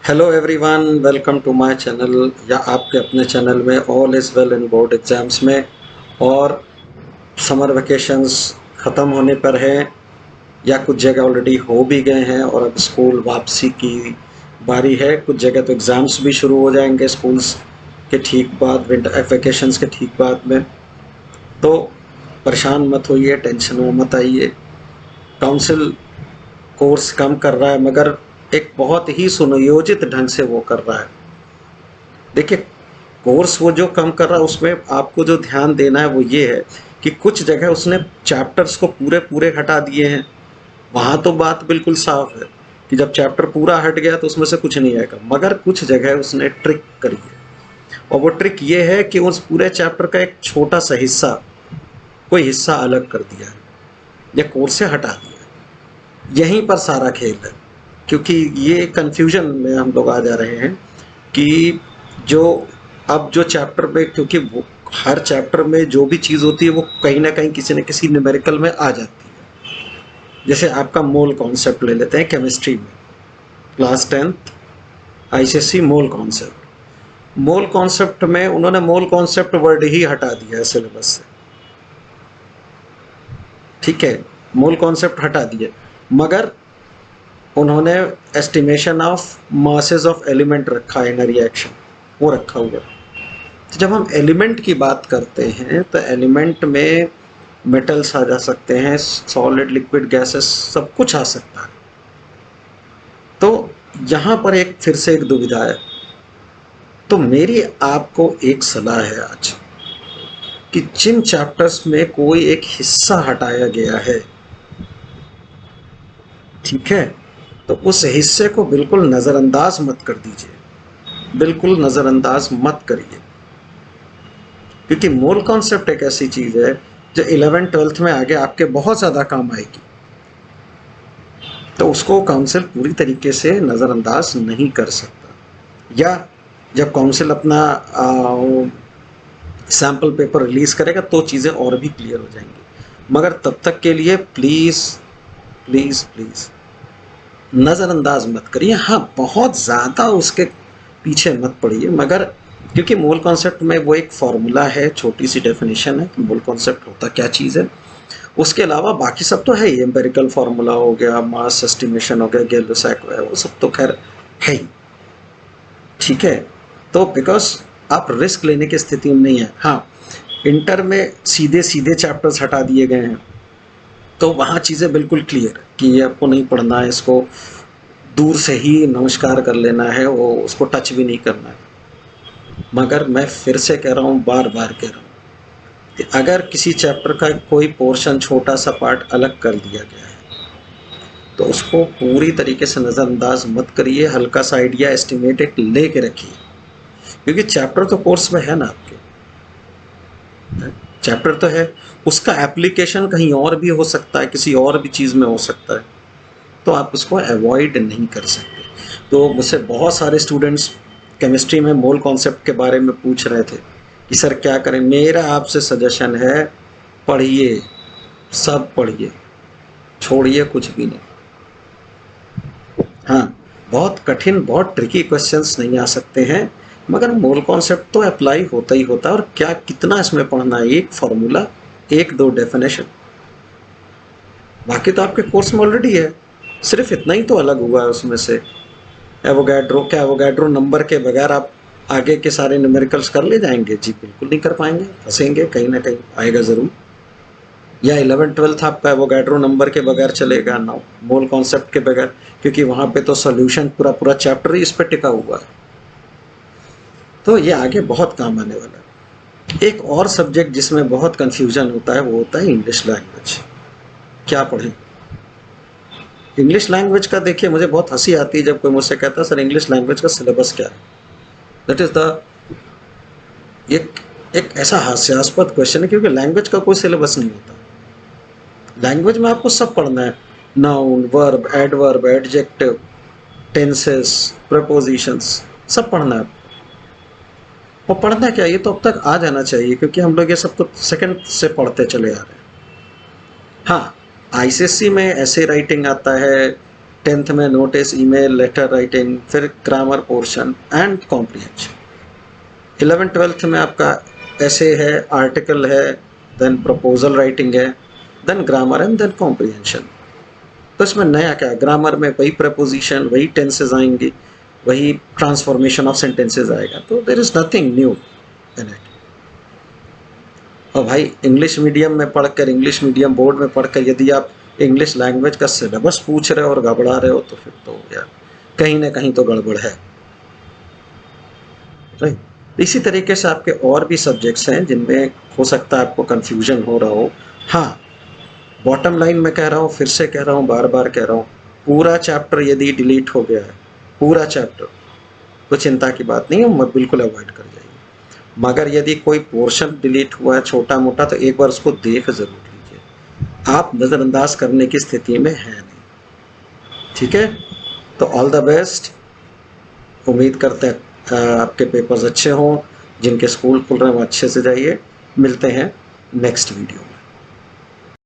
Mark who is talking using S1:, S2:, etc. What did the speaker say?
S1: Hello everyone, welcome to my channel या आपके अपने चैनल में all is well in board exams में। और समर वेकेशंस ख़त्म होने पर हैं या कुछ जगह ऑलरेडी हो भी गए हैं और अब स्कूल वापसी की बारी है। कुछ जगह तो एग्ज़ाम्स भी शुरू हो जाएंगे स्कूल्स के ठीक बाद, विंटर वेकेशंस के ठीक बाद में। तो परेशान मत होइए, टेंशन में मत आइए। काउंसिल कोर्स कम कर रहा है मगर एक बहुत ही सुनियोजित ढंग से वो कर रहा है। देखिए, कोर्स वो जो कम कर रहा है उसमें आपको जो ध्यान देना है वो ये है कि कुछ जगह उसने चैप्टर्स को पूरे पूरे हटा दिए हैं। वहाँ तो बात बिल्कुल साफ है कि जब चैप्टर पूरा हट गया तो उसमें से कुछ नहीं आएगा, मगर कुछ जगह उसने ट्रिक करी है। और वो ट्रिक ये है कि उस पूरे चैप्टर का एक छोटा सा हिस्सा, कोई हिस्सा अलग कर दिया है या कोर्स से हटा दिया है। यहीं पर सारा खेल है, क्योंकि ये कन्फ्यूजन में हम लोग आ जा रहे हैं कि जो अब जो चैप्टर में, क्योंकि वो हर चैप्टर में जो भी चीज़ होती है वो कहीं ना कहीं किसी न किसी न्यूमेरिकल में आ जाती है। जैसे आपका मोल कॉन्सेप्ट ले लेते हैं केमिस्ट्री में, class 10th ICSC mole concept. Mole concept में उन्होंने मोल कॉन्सेप्ट वर्ड ही हटा दिया है सिलेबस से। ठीक है, मोल कॉन्सेप्ट हटा दिया, मगर उन्होंने estimation of masses of element रखा है इन रिएक्शन, वो रखा हुआ है। तो जब हम एलिमेंट की बात करते हैं तो एलिमेंट में मेटल्स आ जा सकते हैं, सॉलिड लिक्विड गैसेस सब कुछ आ सकता है। तो यहाँ पर एक फिर से एक दुविधा है। तो मेरी आपको एक सलाह है आज कि जिन चैप्टर्स में कोई एक हिस्सा हटाया गया है, ठीक है, तो उस हिस्से को बिल्कुल नज़रअंदाज मत कर दीजिए, बिल्कुल नज़रअंदाज मत करिए। क्योंकि मोल कॉन्सेप्ट एक ऐसी चीज़ है जो 11th-12th में आगे आपके बहुत ज़्यादा काम आएगी। तो उसको काउंसिल पूरी तरीके से नज़रअंदाज नहीं कर सकता। या जब काउंसिल अपना सैम्पल पेपर रिलीज़ करेगा तो चीज़ें और भी क्लियर हो जाएंगी, मगर तब तक के लिए प्लीज़ प्लीज़ प्लीज़ नज़रअंदाज मत करिए। हाँ, बहुत ज़्यादा उसके पीछे मत पड़िए, मगर क्योंकि मोल कॉन्सेप्ट में वो एक फार्मूला है, छोटी सी डेफिनेशन है कि मोल कॉन्सेप्ट होता क्या चीज़ है। उसके अलावा बाकी सब तो है ही, एम्पेरिकल फार्मूला हो गया, मास एस्टिमेशन हो गया, गैलो-सैक है, वो सब तो खैर है ही। ठीक है, तो बिकॉज आप रिस्क लेने की स्थिति में नहीं है। हाँ, इंटर में सीधे सीधे चैप्टर्स हटा दिए गए हैं तो वहाँ चीज़ें बिल्कुल क्लियर कि ये आपको नहीं पढ़ना है, इसको दूर से ही नमस्कार कर लेना है, वो उसको टच भी नहीं करना है। मगर मैं फिर से कह रहा हूँ, बार बार कह रहा हूँ कि अगर किसी चैप्टर का कोई पोर्शन, छोटा सा पार्ट अलग कर दिया गया है तो उसको पूरी तरीके से नज़रअंदाज मत करिए। हल्का सा आइडिया, एस्टिमेट एक ले के रखिए, क्योंकि चैप्टर तो कोर्स में है ना, आपके चैप्टर तो है, उसका एप्लीकेशन कहीं और भी हो सकता है, किसी और भी चीज़ में हो सकता है, तो आप उसको अवॉइड नहीं कर सकते। तो मुझसे बहुत सारे स्टूडेंट्स केमिस्ट्री में मोल कॉन्सेप्ट के बारे में पूछ रहे थे कि सर क्या करें। मेरा आपसे सजेशन है, पढ़िए, सब पढ़िए, छोड़िए कुछ भी नहीं। हाँ, बहुत कठिन, बहुत ट्रिकी क्वेश्चंस नहीं आ सकते हैं, मगर मोल कॉन्सेप्ट तो अप्लाई होता ही होता है। और क्या, कितना इसमें पढ़ना है, एक फार्मूला, एक दो डेफिनेशन, बाकी तो आपके कोर्स में ऑलरेडी है, सिर्फ इतना ही तो अलग हुआ है उसमें से। एवोगैड्रो नंबर के बगैर आप आगे के सारे न्यूमेरिकल्स कर ले जाएंगे? जी बिल्कुल नहीं कर पाएंगे, फंसेंगे, कहीं ना कहीं आएगा ज़रूर। या 11th-12th आपका एवोगैड्रो नंबर के बगैर चलेगा ना, मोल कॉन्सेप्ट के बगैर, क्योंकि वहाँ पे तो सॉल्यूशन, पूरा पूरा चैप्टर ही इस पर टिका हुआ है। तो ये आगे बहुत काम आने वाला है। एक और सब्जेक्ट जिसमें बहुत कन्फ्यूजन होता है वो होता है इंग्लिश लैंग्वेज। क्या पढ़ें? इंग्लिश लैंग्वेज का देखिए, मुझे बहुत हंसी आती है जब कोई मुझसे कहता है सर इंग्लिश लैंग्वेज का सिलेबस क्या है। दैट इज द एक एक ऐसा हास्यास्पद क्वेश्चन है, क्योंकि लैंग्वेज का कोई सिलेबस नहीं होता। लैंग्वेज में आपको सब पढ़ना है, noun, verb, adverb, adjective, tenses, propositions, सब पढ़ना है। और पढ़ना क्या, ये तो अब तक आ जाना चाहिए, क्योंकि हम लोग ये सब तो सेकंड से पढ़ते चले आ रहे हैं। हाँ, आईसीएससी में ऐसे राइटिंग आता है, 10th में नोटिस, ईमेल, लेटर राइटिंग, फिर grammar portion and comprehension. 11th 12th में आपका ऐसे है, आर्टिकल है, देन प्रपोजल राइटिंग है, then grammar and then comprehension. तो इसमें नया क्या है, ग्रामर में वही प्रपोजिशन, वही टेंसेज आएंगी, वही ट्रांसफॉर्मेशन ऑफ सेंटेंसेज आएगा, तो there is nothing new in it. और भाई इंग्लिश मीडियम में पढ़कर, इंग्लिश मीडियम बोर्ड में पढ़कर यदि आप इंग्लिश लैंग्वेज का सिलेबस पूछ रहे हो और गड़बड़ा रहे हो, तो फिर तो यार कहीं ना कहीं तो गड़बड़ है, राइट। इसी तरीके से आपके और भी सब्जेक्ट्स हैं जिनमें हो सकता है आपको कंफ्यूजन हो रहा हो। हाँ, बॉटम लाइन में कह रहा हूँ, फिर से कह रहा हूँ, बार बार कह रहा हूँ, पूरा चैप्टर यदि डिलीट हो गया है, पूरा चैप्टर, तो चिंता की बात नहीं है, मत बिल्कुल अवॉइड कर जाइए। मगर यदि कोई पोर्शन डिलीट हुआ है छोटा मोटा, तो एक बार उसको देख जरूर लीजिए, आप नज़रअंदाज करने की स्थिति में है नहीं, ठीक है। तो ऑल द बेस्ट, उम्मीद करते हैं आपके पेपर्स अच्छे हों, जिनके स्कूल खुल रहे हैं वो अच्छे से जाइए। मिलते हैं नेक्स्ट वीडियो में।